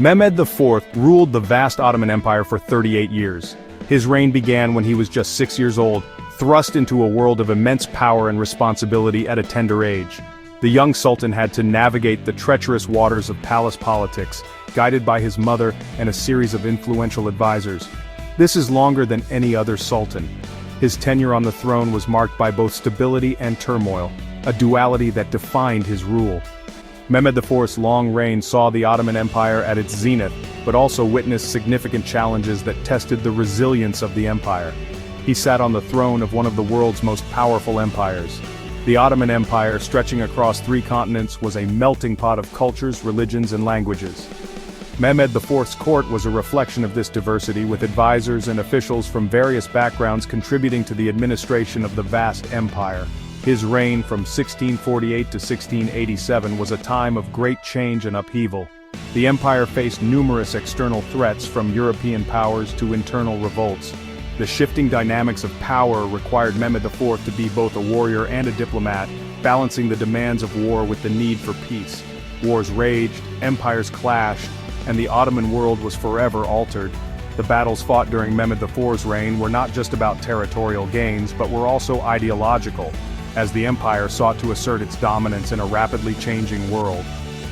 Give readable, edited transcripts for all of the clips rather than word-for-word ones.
Mehmed IV ruled the vast Ottoman Empire for 38 years. His reign began when he was just 6 years old, thrust into a world of immense power and responsibility at a tender age. The young Sultan had to navigate the treacherous waters of palace politics, guided by his mother and a series of influential advisors. This is longer than any other Sultan. His tenure on the throne was marked by both stability and turmoil, a duality that defined his rule. Mehmed IV's long reign saw the Ottoman Empire at its zenith, but also witnessed significant challenges that tested the resilience of the empire. He sat on the throne of one of the world's most powerful empires. The Ottoman Empire, stretching across 3 continents, was a melting pot of cultures, religions, and languages. Mehmed IV's court was a reflection of this diversity, with advisors and officials from various backgrounds contributing to the administration of the vast empire. His reign from 1648 to 1687 was a time of great change and upheaval. The empire faced numerous external threats, from European powers to internal revolts. The shifting dynamics of power required Mehmed IV to be both a warrior and a diplomat, balancing the demands of war with the need for peace. Wars raged, empires clashed, and the Ottoman world was forever altered. The battles fought during Mehmed IV's reign were not just about territorial gains, but were also ideological, as the empire sought to assert its dominance in a rapidly changing world.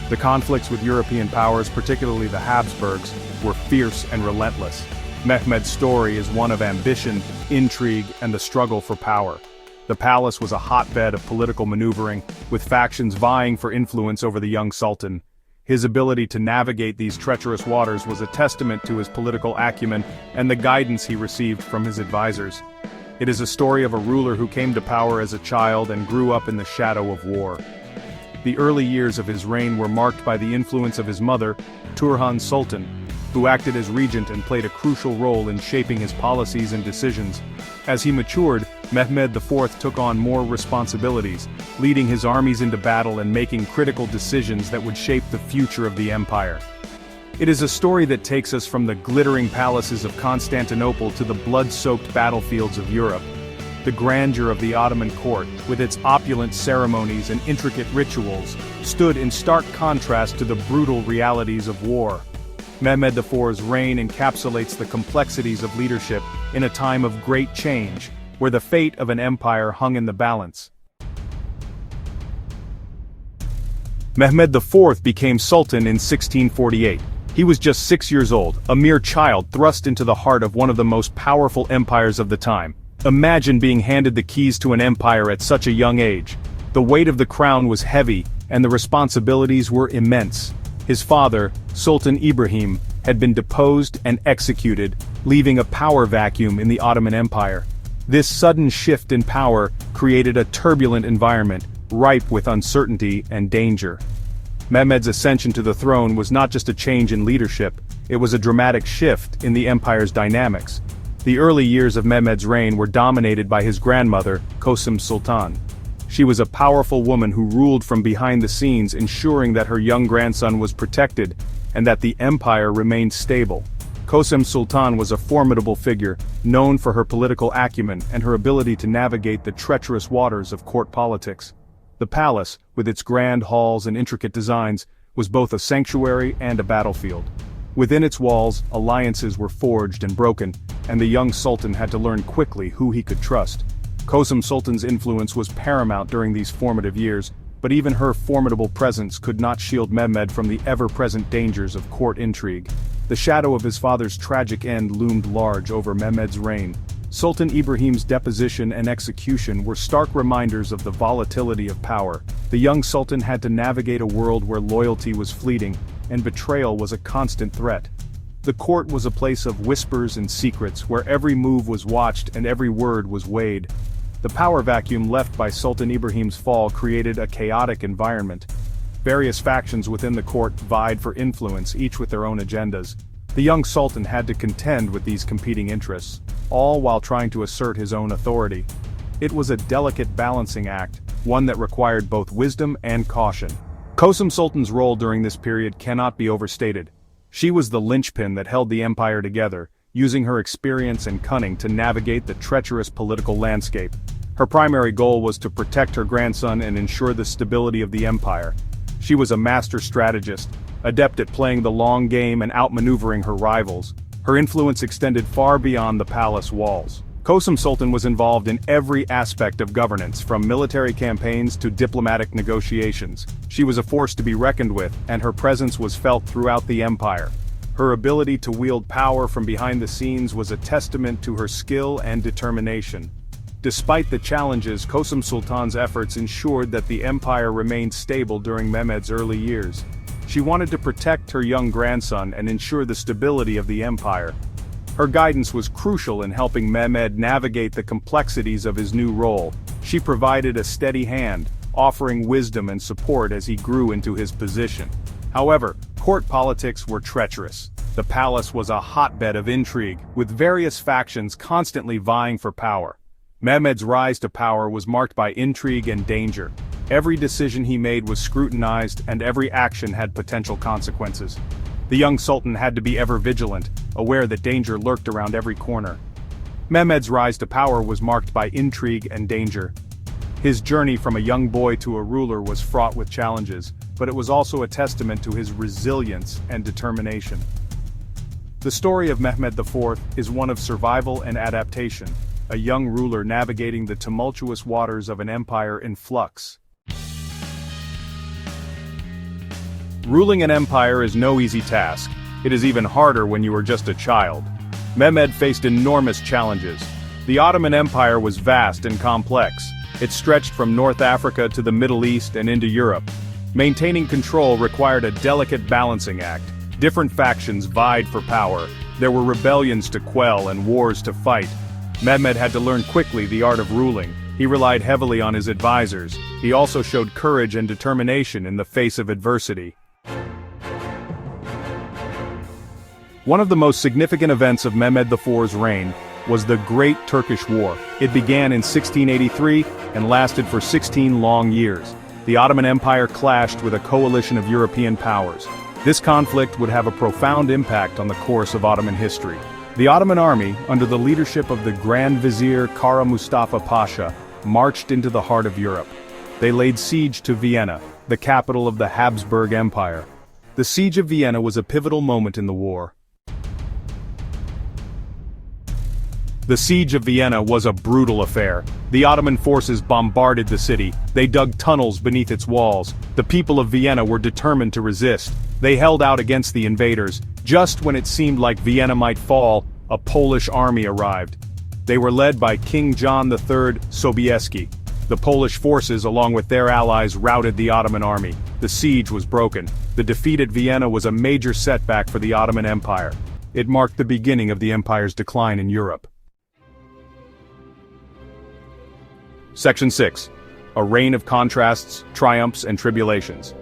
The conflicts with European powers, particularly the Habsburgs, were fierce and relentless. Mehmed's story is one of ambition, intrigue, and the struggle for power. The palace was a hotbed of political maneuvering, with factions vying for influence over the young Sultan. His ability to navigate these treacherous waters was a testament to his political acumen and the guidance he received from his advisors. It is a story of a ruler who came to power as a child and grew up in the shadow of war. The early years of his reign were marked by the influence of his mother, Turhan Sultan, who acted as regent and played a crucial role in shaping his policies and decisions. As he matured, Mehmed IV took on more responsibilities, leading his armies into battle and making critical decisions that would shape the future of the empire. It is a story that takes us from the glittering palaces of Constantinople to the blood-soaked battlefields of Europe. The grandeur of the Ottoman court, with its opulent ceremonies and intricate rituals, stood in stark contrast to the brutal realities of war. Mehmed IV's reign encapsulates the complexities of leadership in a time of great change, where the fate of an empire hung in the balance. Mehmed IV became Sultan in 1648. He was just 6 years old, a mere child thrust into the heart of one of the most powerful empires of the time. Imagine being handed the keys to an empire at such a young age. The weight of the crown was heavy, and the responsibilities were immense. His father, Sultan Ibrahim, had been deposed and executed, leaving a power vacuum in the Ottoman Empire. This sudden shift in power created a turbulent environment, ripe with uncertainty and danger. Mehmed's ascension to the throne was not just a change in leadership, it was a dramatic shift in the empire's dynamics. The early years of Mehmed's reign were dominated by his grandmother, Sultan. She was a powerful woman who ruled from behind the scenes, ensuring that her young grandson was protected and that the empire remained stable. Sultan was a formidable figure, known for her political acumen and her ability to navigate the treacherous waters of court politics. The palace, with its grand halls and intricate designs, was both a sanctuary and a battlefield. Within its walls, alliances were forged and broken, and the young sultan had to learn quickly who he could trust. Sultan's influence was paramount during these formative years, but even her formidable presence could not shield Mehmed from the ever-present dangers of court intrigue. The shadow of his father's tragic end loomed large over Mehmed's reign. Sultan Ibrahim's deposition and execution were stark reminders of the volatility of power. The young sultan had to navigate a world where loyalty was fleeting, and betrayal was a constant threat. The court was a place of whispers and secrets, where every move was watched and every word was weighed. The power vacuum left by Sultan Ibrahim's fall created a chaotic environment. Various factions within the court vied for influence, each with their own agendas. The young sultan had to contend with these competing interests, all while trying to assert his own authority. It was a delicate balancing act, one that required both wisdom and caution. Sultan's role during this period cannot be overstated. She was the linchpin that held the empire together, using her experience and cunning to navigate the treacherous political landscape. Her primary goal was to protect her grandson and ensure the stability of the empire. She was a master strategist, adept at playing the long game and outmaneuvering her rivals. Her influence extended far beyond the palace walls. Sultan was involved in every aspect of governance, from military campaigns to diplomatic negotiations. She was a force to be reckoned with, and her presence was felt throughout the empire. Her ability to wield power from behind the scenes was a testament to her skill and determination. Despite the challenges, Sultan's efforts ensured that the empire remained stable during Mehmed's early years. She wanted to protect her young grandson and ensure the stability of the empire. Her guidance was crucial in helping Mehmed navigate the complexities of his new role. She provided a steady hand, offering wisdom and support as he grew into his position. However, court politics were treacherous. The palace was a hotbed of intrigue, with various factions constantly vying for power. Mehmed's rise to power was marked by intrigue and danger. Every decision he made was scrutinized, and every action had potential consequences. The young sultan had to be ever vigilant, aware that danger lurked around every corner. Mehmed's rise to power was marked by intrigue and danger. His journey from a young boy to a ruler was fraught with challenges, but it was also a testament to his resilience and determination. The story of Mehmed IV is one of survival and adaptation, a young ruler navigating the tumultuous waters of an empire in flux. Ruling an empire is no easy task. It is even harder when you are just a child. Mehmed faced enormous challenges. The Ottoman Empire was vast and complex. It stretched from North Africa to the Middle East and into Europe. Maintaining control required a delicate balancing act. Different factions vied for power. There were rebellions to quell and wars to fight. Mehmed had to learn quickly the art of ruling. He relied heavily on his advisors. He also showed courage and determination in the face of adversity. One of the most significant events of Mehmed IV's reign was the Great Turkish War. It began in 1683 and lasted for 16 long years. The Ottoman Empire clashed with a coalition of European powers. This conflict would have a profound impact on the course of Ottoman history. The Ottoman army, under the leadership of the Grand Vizier Kara Mustafa Pasha, marched into the heart of Europe. They laid siege to Vienna, the capital of the Habsburg Empire. The siege of Vienna was a pivotal moment in the war. The siege of Vienna was a brutal affair. The Ottoman forces bombarded the city. They dug tunnels beneath its walls. The people of Vienna were determined to resist. They held out against the invaders. Just when it seemed like Vienna might fall, a Polish army arrived. They were led by King John III Sobieski. The Polish forces, along with their allies, routed the Ottoman army. The siege was broken. The defeat at Vienna was a major setback for the Ottoman Empire. It marked the beginning of the empire's decline in Europe. Section 6. A reign of contrasts, triumphs, and tribulations.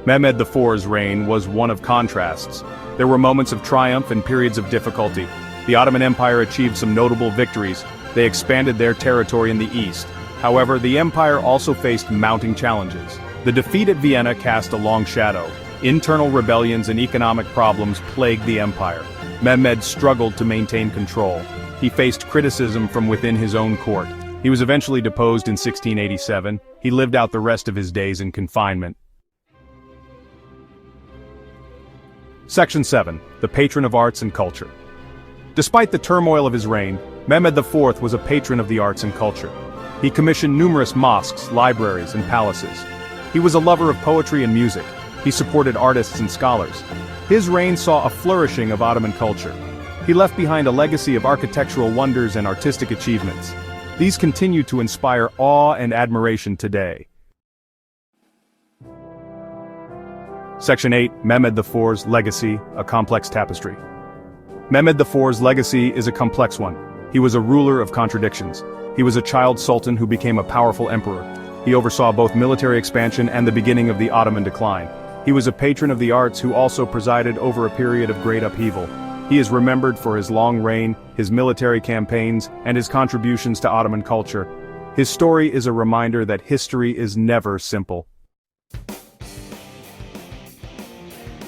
Mehmed IV's reign was one of contrasts. There were moments of triumph and periods of difficulty. The Ottoman Empire achieved some notable victories. They expanded their territory in the east. However, the empire also faced mounting challenges. The defeat at Vienna cast a long shadow. Internal rebellions and economic problems plagued the empire. Mehmed struggled to maintain control. He faced criticism from within his own court. He was eventually deposed in 1687. He lived out the rest of his days in confinement. Section 7. The Patron of Arts and Culture. Despite the turmoil of his reign, Mehmed IV was a patron of the arts and culture. He commissioned numerous mosques, libraries, and palaces. He was a lover of poetry and music. He supported artists and scholars. His reign saw a flourishing of Ottoman culture. He left behind a legacy of architectural wonders and artistic achievements. These continue to inspire awe and admiration today. Section 8. Mehmed IV's Legacy, a Complex Tapestry. Mehmed IV's legacy is a complex one. He was a ruler of contradictions. He was a child sultan who became a powerful emperor. He oversaw both military expansion and the beginning of the Ottoman decline. He was a patron of the arts who also presided over a period of great upheaval. He is remembered for his long reign, his military campaigns, and his contributions to Ottoman culture. His story is a reminder that history is never simple.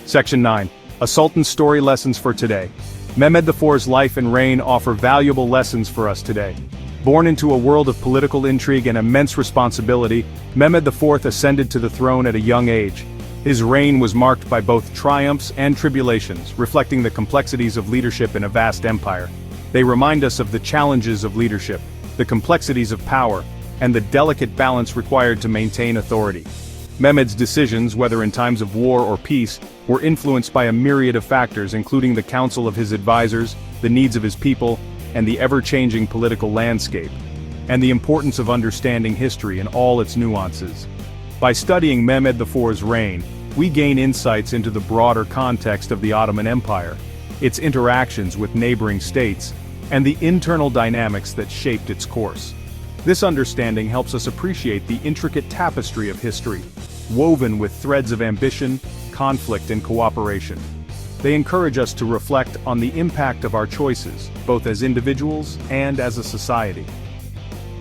Section 9. A Sultan's Story Lessons for Today. Mehmed IV's life and reign offer valuable lessons for us today. Born into a world of political intrigue and immense responsibility, Mehmed IV ascended to the throne at a young age. His reign was marked by both triumphs and tribulations, reflecting the complexities of leadership in a vast empire. They remind us of the challenges of leadership, the complexities of power, and the delicate balance required to maintain authority. Mehmed's decisions, whether in times of war or peace, were influenced by a myriad of factors, including the counsel of his advisors, the needs of his people, and the ever-changing political landscape, and the importance of understanding history in all its nuances. By studying Mehmed IV's reign, we gain insights into the broader context of the Ottoman Empire, its interactions with neighboring states, and the internal dynamics that shaped its course. This understanding helps us appreciate the intricate tapestry of history, woven with threads of ambition, conflict, and cooperation. They encourage us to reflect on the impact of our choices, both as individuals and as a society.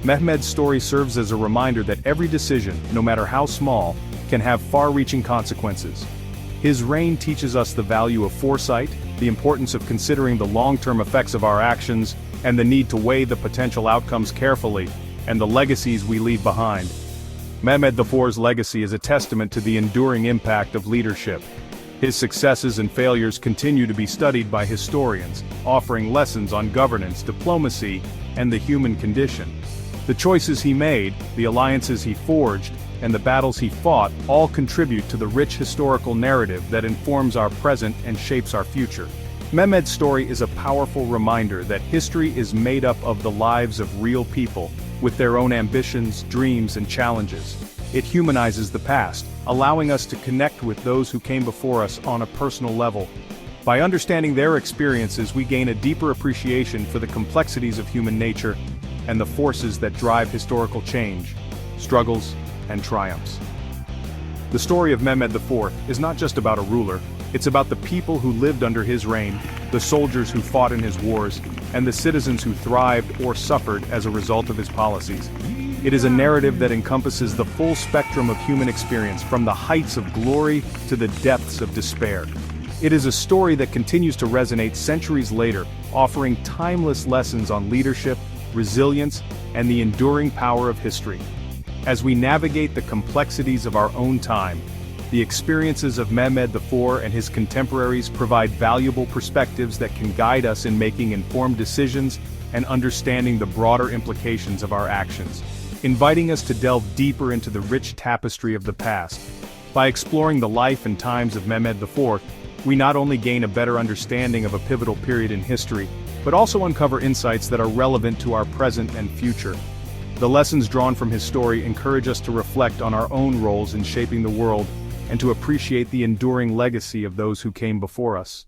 Mehmed's story serves as a reminder that every decision, no matter how small, can have far-reaching consequences. His reign teaches us the value of foresight, the importance of considering the long-term effects of our actions, and the need to weigh the potential outcomes carefully, and the legacies we leave behind. Mehmed IV's legacy is a testament to the enduring impact of leadership. His successes and failures continue to be studied by historians, offering lessons on governance, diplomacy, and the human condition. The choices he made, the alliances he forged, and the battles he fought all contribute to the rich historical narrative that informs our present and shapes our future. Mehmed's story is a powerful reminder that history is made up of the lives of real people, with their own ambitions, dreams, and challenges. It humanizes the past, allowing us to connect with those who came before us on a personal level. By understanding their experiences, we gain a deeper appreciation for the complexities of human nature and the forces that drive historical change, struggles, and triumphs. The story of Mehmed IV is not just about a ruler, it's about the people who lived under his reign, the soldiers who fought in his wars, and the citizens who thrived or suffered as a result of his policies. It is a narrative that encompasses the full spectrum of human experience, from the heights of glory to the depths of despair. It is a story that continues to resonate centuries later, offering timeless lessons on leadership, resilience, and the enduring power of history. As we navigate the complexities of our own time, the experiences of Mehmed IV and his contemporaries provide valuable perspectives that can guide us in making informed decisions and understanding the broader implications of our actions, inviting us to delve deeper into the rich tapestry of the past. By exploring the life and times of Mehmed IV, we not only gain a better understanding of a pivotal period in history, but also uncover insights that are relevant to our present and future. The lessons drawn from his story encourage us to reflect on our own roles in shaping the world, and to appreciate the enduring legacy of those who came before us.